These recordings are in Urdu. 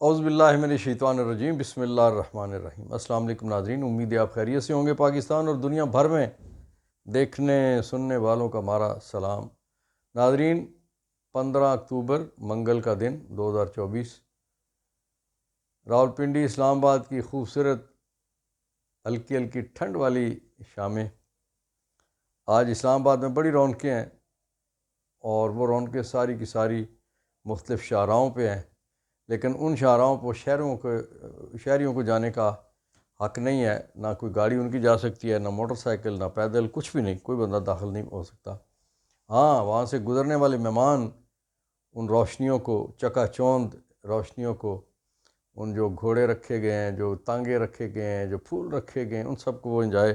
اعوذ باللہ من الشیطان الرجیم، بسم اللہ الرحمن الرحیم۔ السلام علیکم ناظرین، امید ہے آپ خیریت سے ہوں گے۔ پاکستان اور دنیا بھر میں دیکھنے سننے والوں کا ہمارا سلام۔ ناظرین، 15 اکتوبر منگل کا دن 2024، راولپنڈی اسلام آباد کی خوبصورت ہلکی ہلکی ٹھنڈ والی شامیں۔ آج اسلام آباد میں بڑی رونقیں ہیں، اور وہ رونقیں ساری کی ساری مختلف شاہراہوں پہ ہیں، لیکن ان شاہراہوں پر شہریوں کو جانے کا حق نہیں ہے۔ نہ کوئی گاڑی ان کی جا سکتی ہے، نہ موٹر سائیکل، نہ پیدل، کچھ بھی نہیں، کوئی بندہ داخل نہیں ہو سکتا۔ ہاں، وہاں سے گزرنے والے مہمان ان روشنیوں کو، چکا چوند روشنیوں کو، ان جو گھوڑے رکھے گئے ہیں، جو تانگے رکھے گئے ہیں، جو پھول رکھے گئے ہیں، ان سب کو وہ انجوائے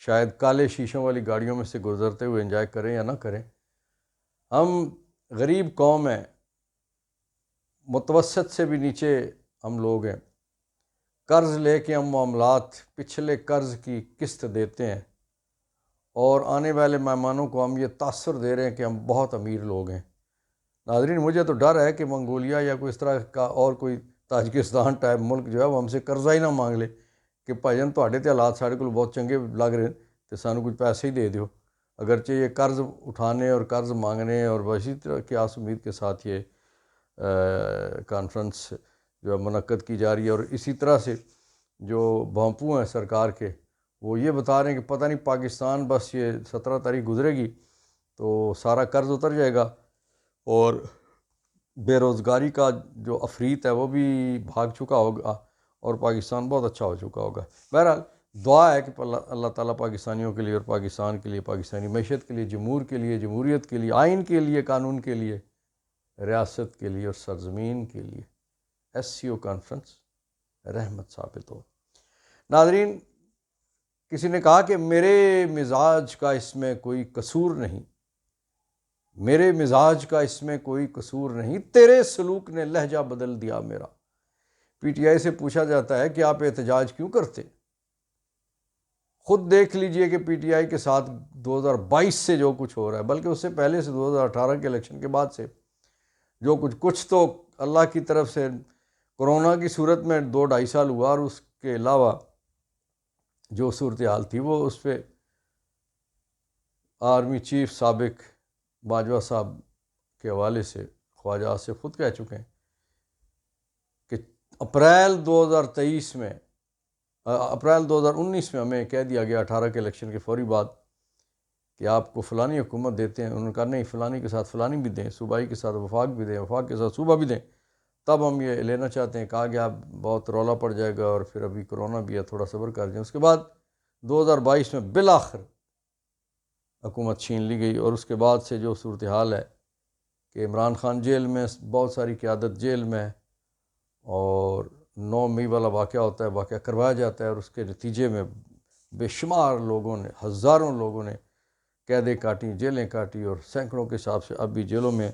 شاید کالے شیشوں والی گاڑیوں میں سے گزرتے ہوئے انجوائے کریں یا نہ کریں۔ ہم غریب قوم ہیں، متوسط سے بھی نیچے ہم لوگ ہیں، قرض لے کے ہم معاملات پچھلے قرض کی قسط دیتے ہیں، اور آنے والے مہمانوں کو ہم یہ تاثر دے رہے ہیں کہ ہم بہت امیر لوگ ہیں۔ ناظرین، مجھے تو ڈر ہے کہ منگولیا یا کوئی اس طرح کا اور کوئی تاجکستان ٹائپ ملک جو ہے وہ ہم سے قرضہ ہی نہ مانگ لے کہ بھائی جان تواڈے تے حالات ساڈے کول بہت چنگے لگ رہے ہیں تو سانو کچھ پیسے ہی دے دیو۔ اگرچہ یہ قرض اٹھانے اور قرض مانگنے اور اسی طرح کی آس امید کے ساتھ یہ کانفرنس جو ہے منعقد کی جا رہی ہے، اور اسی طرح سے جو بھونپو ہیں سرکار کے، وہ یہ بتا رہے ہیں کہ پتہ نہیں پاکستان بس یہ 17 تاریخ گزرے گی تو سارا قرض اتر جائے گا، اور بے روزگاری کا جو عفریت ہے وہ بھی بھاگ چکا ہوگا، اور پاکستان بہت اچھا ہو چکا ہوگا۔ بہرحال دعا ہے کہ اللہ تعالیٰ پاکستانیوں کے لیے اور پاکستان کے لیے، پاکستانی معیشت کے لیے، جمہور کے لیے، جمہوریت کے لیے، آئین کے لیے، قانون کے لیے، ریاست کے لیے اور سرزمین کے لیے SCO کانفرنس رحمت ثابت ہو۔ ناظرین، کسی نے کہا کہ میرے مزاج کا اس میں کوئی قصور نہیں، میرے مزاج کا اس میں کوئی قصور نہیں، تیرے سلوک نے لہجہ بدل دیا میرا۔ PTI سے پوچھا جاتا ہے کہ آپ احتجاج کیوں کرتے؟ خود دیکھ لیجئے کہ PTI کے ساتھ 2022 سے جو کچھ ہو رہا ہے، بلکہ اس سے پہلے سے 2018 کے الیکشن کے بعد سے جو کچھ تو اللہ کی طرف سے کرونا کی صورت میں 2-2.5 سال ہوا، اور اس کے علاوہ جو صورتحال تھی وہ اس پہ آرمی چیف سابق باجوہ صاحب کے حوالے سے خواجہ آصف خود کہہ چکے ہیں کہ اپریل 2023 میں، اپریل 2019 میں ہمیں کہہ دیا گیا 18 کے الیکشن کے فوری بعد کہ آپ کو فلانی حکومت دیتے ہیں۔ انہوں نے کہا نہیں، فلانی کے ساتھ فلانی بھی دیں، صوبائی کے ساتھ وفاق بھی دیں، وفاق کے ساتھ صوبہ بھی دیں، تب ہم یہ لینا چاہتے ہیں۔ کہا گیا بہت رولا پڑ جائے گا، اور پھر ابھی کرونا بھی ہے، تھوڑا صبر کر جائیں۔ اس کے بعد 2022 میں بالآخر حکومت چھین لی گئی، اور اس کے بعد سے جو صورتحال ہے کہ عمران خان جیل میں، بہت ساری قیادت جیل میں، اور 9 مئی والا واقعہ ہوتا ہے، واقعہ کروایا جاتا ہے، اور اس کے نتیجے میں بے شمار لوگوں نے، ہزاروں لوگوں نے قیدیں کاٹیں، جیلیں کاٹی، اور سینکڑوں کے حساب سے اب بھی جیلوں میں۔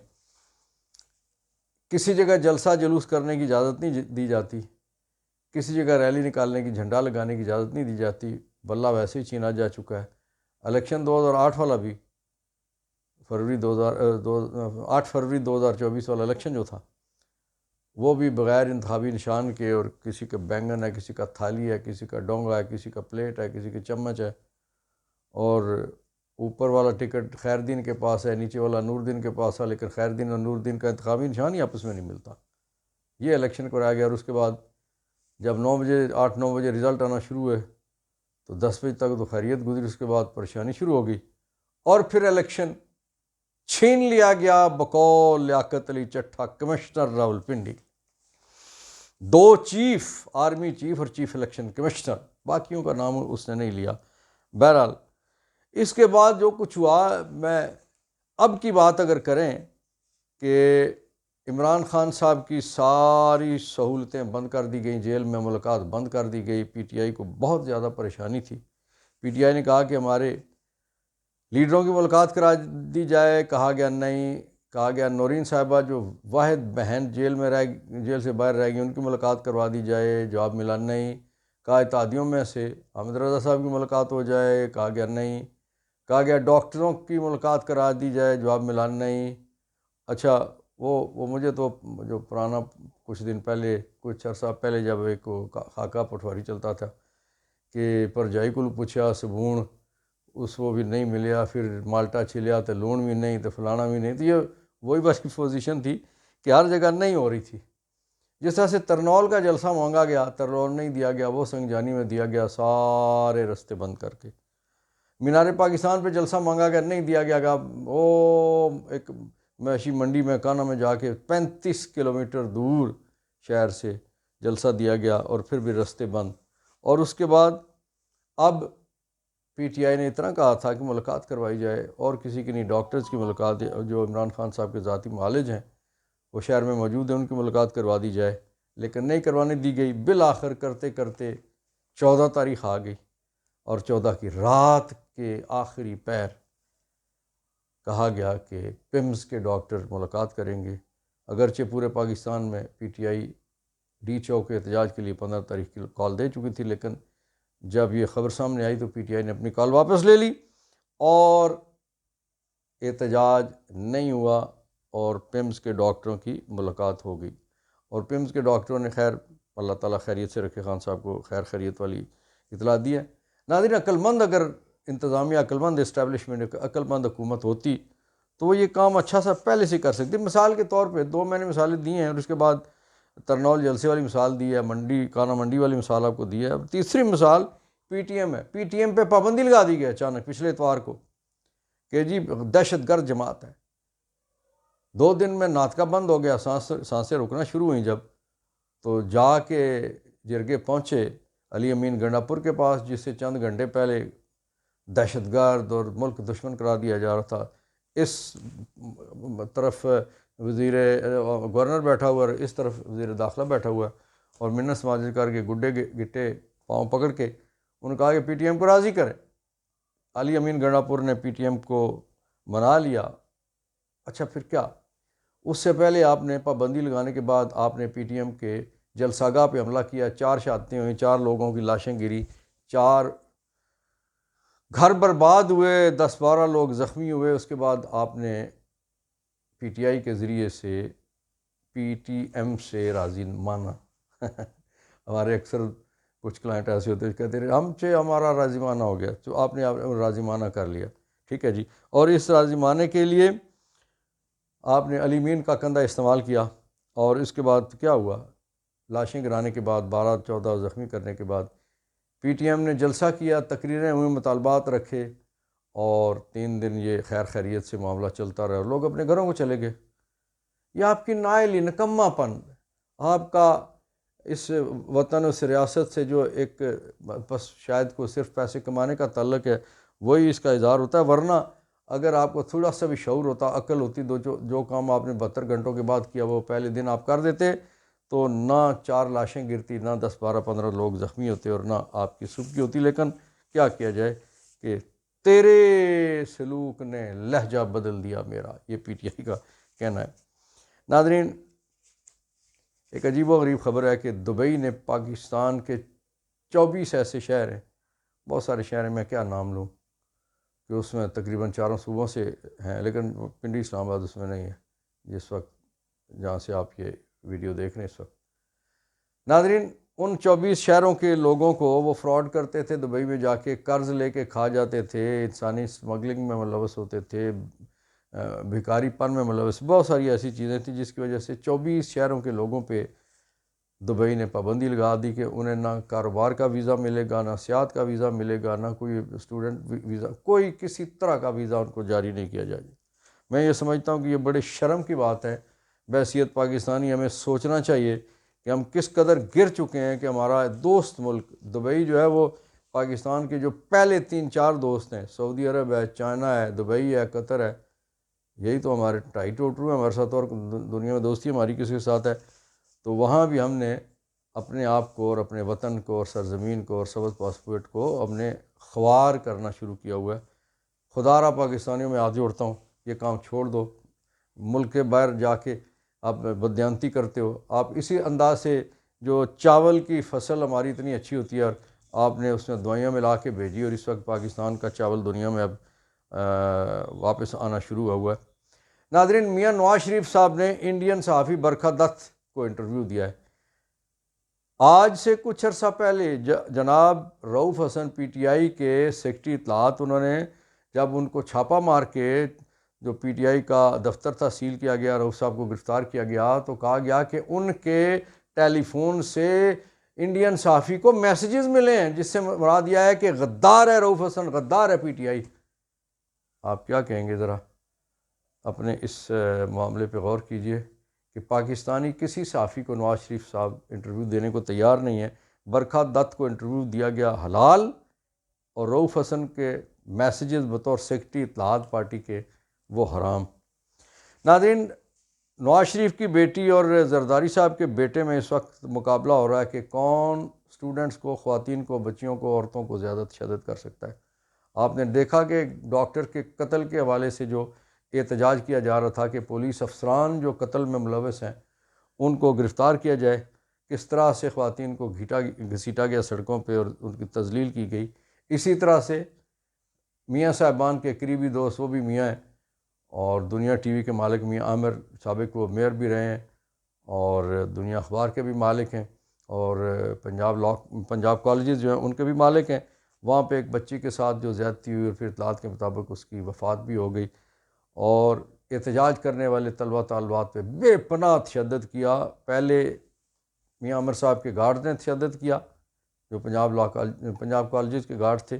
کسی جگہ جلسہ جلوس کرنے کی اجازت نہیں دی جاتی، کسی جگہ ریلی نکالنے کی، جھنڈا لگانے کی اجازت نہیں دی جاتی، بلہ ویسے ہی چھینا جا چکا ہے۔ الیکشن 2008 والا بھی، 8 فروری 2024 والا الیکشن جو تھا، وہ بھی بغیر انتخابی نشان کے، اور کسی کا بینگن ہے، کسی کا تھالی ہے، کسی کا ڈونگا ہے، کسی کا پلیٹ ہے، کسی کے چمچ ہے، اور اوپر والا ٹکٹ خیر دین کے پاس ہے، نیچے والا نور دین کے پاس ہے، لیکن خیر دین اور نور دین کا انتخابی نشان ہی آپس میں نہیں ملتا۔ یہ الیکشن کرایا گیا، اور اس کے بعد جب 8-9 بجے رزلٹ آنا شروع ہوئے تو 10 بجے تک تو خیریت گزری، اس کے بعد پریشانی شروع ہو گئی، اور پھر الیکشن چھین لیا گیا بقول Liaquat Ali Chattha commissioner Rawalpindi. 2 chief, army chief اور چیف الیکشن کمشنر، باقیوں کا نام اس نے نہیں لیا۔ بہرحال اس کے بعد جو کچھ ہوا، میں اب کی بات اگر کریں کہ عمران خان صاحب کی ساری سہولتیں بند کر دی گئیں، جیل میں ملاقات بند کر دی گئی، PTI کو بہت زیادہ پریشانی تھی۔ PTI نے کہا کہ ہمارے لیڈروں کی ملاقات کرا دی جائے، کہا گیا نہیں، کہا گیا نورین صاحبہ جو واحد بہن جیل سے باہر رہ گئی ان کی ملاقات کروا دی جائے، جواب ملا نہیں۔ کہا اتحادیوں میں سے حامد رضا صاحب کی ملاقات ہو جائے، کہا گیا نہیں۔ کہا گیا ڈاکٹروں کی ملاقات کرا دی جائے، جواب ملا نہیں۔ اچھا، وہ مجھے تو جو پرانا کچھ دن پہلے کچھ عرصہ پہلے جب ایک خاکہ پٹواری چلتا تھا کہ پر جائی کل پوچھا سبون اس وہ بھی نہیں ملیا، پھر مالٹا چھلیا تو لون بھی نہیں تو فلانا بھی نہیں، تو یہ وہی بس پوزیشن تھی کہ ہر جگہ نہیں ہو رہی تھی۔ جس طرح سے ترنول کا جلسہ مانگا گیا، ترنول نہیں دیا گیا، وہ سنگجانی میں دیا گیا سارے رستے بند کر کے۔ مینار پاکستان پہ جلسہ مانگا گیا، نہیں دیا گیا، وہ ایک معاشی منڈی میں کانا میں جا کے 35 کلومیٹر دور شہر سے جلسہ دیا گیا اور پھر بھی رستے بند۔ اور اس کے بعد اب پی ٹی آئی نے اتنا کہا تھا کہ ملاقات کروائی جائے، اور کسی کی نہیں، ڈاکٹرز کی ملاقات، جو عمران خان صاحب کے ذاتی معالج ہیں وہ شہر میں موجود ہیں، ان کی ملاقات کروا دی جائے، لیکن نہیں کروانے دی گئی۔ بالآخر کرتے کرتے 14 تاریخ آ گئی، اور 14 کی رات کے آخری پیر کہا گیا کہ پمز کے ڈاکٹر ملاقات کریں گے۔ اگرچہ پورے پاکستان میں پی ٹی آئی ڈی چوک کے احتجاج کے لیے 15 تاریخ کی کال دے چکی تھی، لیکن جب یہ خبر سامنے آئی تو پی ٹی آئی نے اپنی کال واپس لے لی اور احتجاج نہیں ہوا، اور پمز کے ڈاکٹروں کی ملاقات ہو گئی۔ اور پمز کے ڈاکٹروں نے، خیر اللہ تعالیٰ خیریت سے رکھے، خان صاحب کو خیر خیریت والی اطلاع دی ہے۔ ناظرین، عقل مند اگر انتظامیہ، عقل مند اسٹیبلشمنٹ، عقل مند حکومت ہوتی تو وہ یہ کام اچھا سا پہلے سے کر سکتی۔ مثال کے طور پہ 2 میں نے مثالیں دی ہیں، اور اس کے بعد ترنول جلسے والی مثال دی ہے، منڈی کانا منڈی والی مثال آپ کو دی ہے۔ اب تیسری مثال پی ٹی ایم ہے۔ پی ٹی ایم پہ پابندی لگا دی گئی اچانک پچھلے اتوار کو کہ جی دہشت گرد جماعت ہے۔ 2 دن میں ناطقہ بند ہو گیا، سانسیں رکنا شروع ہوئیں جب، تو جا کے جرگے پہنچے علی امین گنڈا پور کے پاس، جس سے چند گھنٹے پہلے دہشت گرد اور ملک دشمن قرار دیا جا رہا تھا۔ اس طرف گورنر بیٹھا ہوا ہے، اس طرف وزیر داخلہ بیٹھا ہوا ہے، اور منت سماجی کر کے گڈے گٹے پاؤں پکڑ کے انہوں نے کہا کہ پی ٹی ایم کو راضی کرے۔ علی امین گنڈا پور نے پی ٹی ایم کو منا لیا۔ اچھا پھر کیا؟ اس سے پہلے آپ نے پابندی لگانے کے بعد آپ نے پی ٹی ایم کے جلسہ گاہ پہ حملہ کیا، 4 شہادتیں ہوئیں، 4 لوگوں کی لاشیں گری، 4 گھر برباد ہوئے، 10-12 لوگ زخمی ہوئے۔ اس کے بعد آپ نے پی ٹی آئی کے ذریعے سے پی ٹی ایم سے راضی مانا۔ ہمارے اکثر کچھ کلائنٹ ایسے ہوتے ہیں کہتے ہیں ہمارا راضی مانا ہو گیا، تو آپ نے راضی مانا کر لیا، ٹھیک ہے جی۔ اور اس راضی مانے کے لیے آپ نے علی مین کا کندھا استعمال کیا، اور اس کے بعد کیا ہوا؟ لاشیں گرانے کے بعد، 12-14 زخمی کرنے کے بعد پی ٹی ایم نے جلسہ کیا، تقریریں ہوئیں، مطالبات رکھے، اور 3 دن یہ خیر خیریت سے معاملہ چلتا رہا، اور لوگ اپنے گھروں کو چلے گئے۔ یہ آپ کی نائلی نکما پن، آپ کا اس وطن، اس ریاست سے جو ایک بس شاید کو صرف پیسے کمانے کا تعلق ہے، وہی اس کا اظہار ہوتا ہے۔ ورنہ اگر آپ کو تھوڑا سا بھی شعور ہوتا، عقل ہوتی، تو جو کام آپ نے 72 گھنٹوں کے بعد کیا وہ پہلے دن آپ کر دیتے، تو نہ 4 لاشیں گرتی، نہ 10-12-15 لوگ زخمی ہوتے، اور نہ آپ کی سبکی ہوتی۔ لیکن کیا کیا جائے کہ تیرے سلوک نے لہجہ بدل دیا میرا، یہ پی ٹی آئی کا کہنا ہے۔ ناظرین، ایک عجیب و غریب خبر ہے کہ دبئی نے پاکستان کے 24 ایسے شہر ہیں، بہت سارے شہر ہیں، میں کیا نام لوں، کہ اس میں تقریباً 4 صوبوں سے ہیں، لیکن پنڈی اسلام آباد اس میں نہیں ہے جس وقت جہاں سے آپ یہ ویڈیو دیکھ رہے ہیں اس وقت۔ ناظرین، ان 24 شہروں کے لوگوں کو وہ فراڈ کرتے تھے، دبئی میں جا کے قرض لے کے کھا جاتے تھے، انسانی اسمگلنگ میں ملوث ہوتے تھے، بھکاری پن میں ملوث، بہت ساری ایسی چیزیں تھیں جس کی وجہ سے 24 شہروں کے لوگوں پہ دبئی نے پابندی لگا دی کہ انہیں نہ کاروبار کا ویزا ملے گا، نہ سیاحت کا ویزا ملے گا، نہ کوئی اسٹوڈنٹ ویزا، کوئی کسی طرح کا ویزا ان کو جاری نہیں کیا جائے۔ میں یہ سمجھتا ہوں کہ یہ بڑے شرم کی بات ہے۔ بحیثیت پاکستانی ہمیں سوچنا چاہیے کہ ہم کس قدر گر چکے ہیں کہ ہمارا دوست ملک دبئی جو ہے، وہ پاکستان کے جو پہلے 3-4 دوست ہیں، سعودی عرب ہے، چائنا ہے، دبئی ہے، قطر ہے، یہی تو ہمارے ٹائی ٹوٹرو ہیں ہمارے ساتھ، اور دنیا میں دوستی ہماری کسی کے ساتھ ہے، تو وہاں بھی ہم نے اپنے آپ کو اور اپنے وطن کو اور سرزمین کو اور سبز پاسپورٹ کو اپنے خوار کرنا شروع کیا ہوا ہے۔ خدا را پاکستانیوں میں ہاتھ جوڑتا ہوں، یہ کام چھوڑ دو۔ ملک کے باہر جا کے آپ بدیانتی کرتے ہو، آپ اسی انداز سے جو چاول کی فصل ہماری اتنی اچھی ہوتی ہے، اور آپ نے اس میں دوائیاں ملا کے بھیجی، اور اس وقت پاکستان کا چاول دنیا میں اب واپس آنا شروع ہوا ہے۔ ناظرین، میاں نواز شریف صاحب نے انڈین صحافی برکھا دت کو انٹرویو دیا ہے۔ آج سے کچھ عرصہ پہلے جناب رؤف حسن پی ٹی آئی کے سیکرٹری اطلاعات، انہوں نے جب ان کو چھاپا مار کے جو پی ٹی آئی کا دفتر تھا سیل کیا گیا، رؤف صاحب کو گرفتار کیا گیا، تو کہا گیا کہ ان کے ٹیلی فون سے انڈین صحافی کو میسیجز ملے ہیں، جس سے مراد یہ ہے کہ غدار ہے رؤف حسن، غدار ہے پی ٹی آئی۔ آپ کیا کہیں گے؟ ذرا اپنے اس معاملے پہ غور کیجئے کہ پاکستانی کسی صحافی کو نواز شریف صاحب انٹرویو دینے کو تیار نہیں ہے۔ برکھا دت کو انٹرویو دیا گیا حلال، اور رؤف حسن کے میسیجز بطور سیکرٹری اطلاعات پارٹی کے وہ حرام۔ ناظرین، نواز شریف کی بیٹی اور زرداری صاحب کے بیٹے میں اس وقت مقابلہ ہو رہا ہے کہ کون اسٹوڈنٹس کو، خواتین کو، بچیوں کو، عورتوں کو زیادہ تشدد کر سکتا ہے۔ آپ نے دیکھا کہ ڈاکٹر کے قتل کے حوالے سے جو احتجاج کیا جا رہا تھا کہ پولیس افسران جو قتل میں ملوث ہیں ان کو گرفتار کیا جائے، کس طرح سے خواتین کو گھسیٹا گیا سڑکوں پہ اور ان کی تذلیل کی گئی۔ اسی طرح سے میاں صاحبان کے قریبی دوست، وہ بھی میاں ہیں، اور دنیا ٹی وی کے مالک میاں عامر، سابق وہ میئر بھی رہے ہیں اور دنیا اخبار کے بھی مالک ہیں، اور پنجاب کالجز جو ہیں ان کے بھی مالک ہیں۔ وہاں پہ ایک بچی کے ساتھ جو زیادتی ہوئی اور پھر اطلاعات کے مطابق اس کی وفات بھی ہو گئی، اور احتجاج کرنے والے طلبہ طالبات پہ بے پناہ تشدد کیا۔ پہلے میاں عامر صاحب کے گارڈ نے تشدد کیا جو پنجاب کالجز کے گارڈ تھے،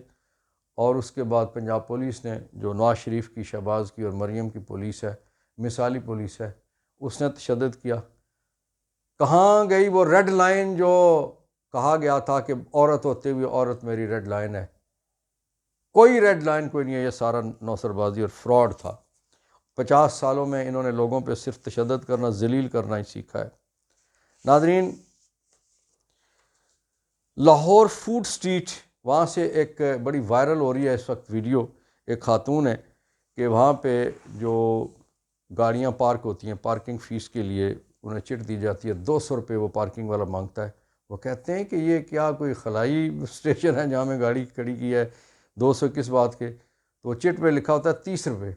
اور اس کے بعد پنجاب پولیس نے جو نواز شریف کی، شہباز کی اور مریم کی پولیس ہے، مثالی پولیس ہے، اس نے تشدد کیا۔ کہاں گئی وہ ریڈ لائن جو کہا گیا تھا کہ عورت ہوتے ہوئے عورت میری ریڈ لائن ہے؟ کوئی ریڈ لائن کوئی نہیں ہے، یہ سارا نوسر بازی اور فراڈ تھا۔ 50 سالوں میں انہوں نے لوگوں پہ صرف تشدد کرنا، ذلیل کرنا ہی سیکھا ہے۔ ناظرین، لاہور فوڈ سٹریٹ، وہاں سے ایک بڑی وائرل ہو رہی ہے اس وقت ویڈیو، ایک خاتون ہے کہ وہاں پہ جو گاڑیاں پارک ہوتی ہیں، پارکنگ فیس کے لیے انہیں چٹ دی جاتی ہے، 200 روپے وہ پارکنگ والا مانگتا ہے۔ وہ کہتے ہیں کہ یہ کیا کوئی خلائی اسٹیشن ہے جہاں میں گاڑی کھڑی کی ہے، 200 کس بات کے؟ تو وہ چٹ پہ لکھا ہوتا ہے 30 روپے۔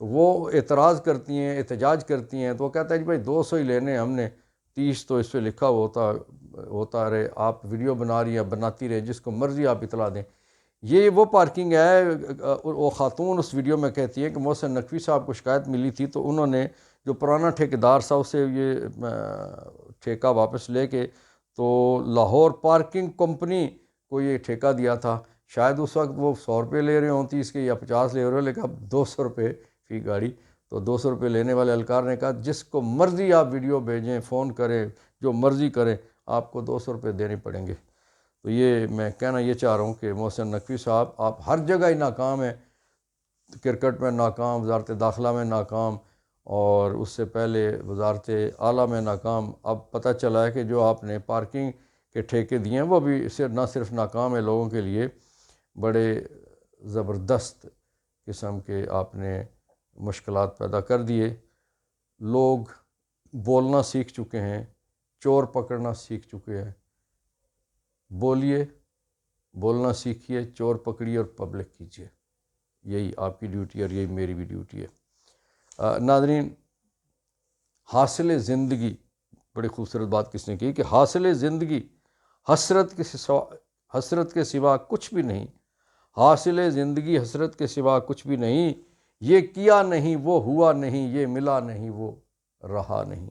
تو وہ اعتراض کرتی ہیں، احتجاج کرتی ہیں، تو وہ کہتا ہے جی بھائی 200 ہی لینے ہم نے، 30 تو اس پہ لکھا ہوتا رہے، آپ ویڈیو بنا رہی ہیں، بناتی رہے، جس کو مرضی آپ اطلاع دیں۔ یہ وہ پارکنگ ہے۔ وہ خاتون اس ویڈیو میں کہتی ہے کہ محسن نقوی صاحب کو شکایت ملی تھی، تو انہوں نے جو پرانا ٹھیکیدار تھا اسے یہ ٹھیکہ واپس لے کے تو لاہور پارکنگ کمپنی کو یہ ٹھیکہ دیا تھا۔ شاید اس وقت وہ 100 روپے لے رہے ہوں 30 کے یا 50 لے رہے ہو، لیکن اب 200 روپے فی گاڑی۔ تو 200 روپے لینے والے اہلکار نے کہا جس کو مرضی آپ ویڈیو بھیجیں، فون کریں، جو مرضی کریں، آپ کو 200 روپے دینے پڑیں گے۔ تو یہ میں کہنا یہ چاہ رہا ہوں کہ محسن نقوی صاحب آپ ہر جگہ ہی ناکام ہیں، کرکٹ میں ناکام، وزارت داخلہ میں ناکام، اور اس سے پہلے وزارت اعلیٰ میں ناکام۔ اب پتہ چلا ہے کہ جو آپ نے پارکنگ کے ٹھیکے دیے ہیں وہ بھی نہ صرف ناکام ہے، لوگوں کے لیے بڑے زبردست قسم کے آپ نے مشکلات پیدا کر دیے۔ لوگ بولنا سیکھ چکے ہیں، چور پکڑنا سیکھ چکے ہیں۔ بولیے، بولنا سیکھیے، چور پکڑیے اور پبلک کیجیے۔ یہی آپ کی ڈیوٹی ہے اور یہی میری بھی ڈیوٹی ہے۔ ناظرین، حاصل زندگی، بڑی خوبصورت بات کس نے کی کہ حاصل زندگی حسرت کے سوا کچھ بھی نہیں، حاصل زندگی حسرت کے سوا کچھ بھی نہیں، یہ کیا نہیں وہ ہوا نہیں، یہ ملا نہیں وہ رہا نہیں۔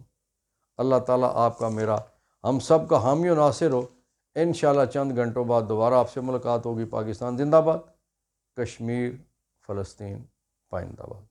اللہ تعالیٰ آپ کا، میرا، ہم سب کا حامی و ناصر ہو۔ انشاءاللہ چند گھنٹوں بعد دوبارہ آپ سے ملاقات ہوگی۔ پاکستان زندہ باد، کشمیر، فلسطین پائندہ باد۔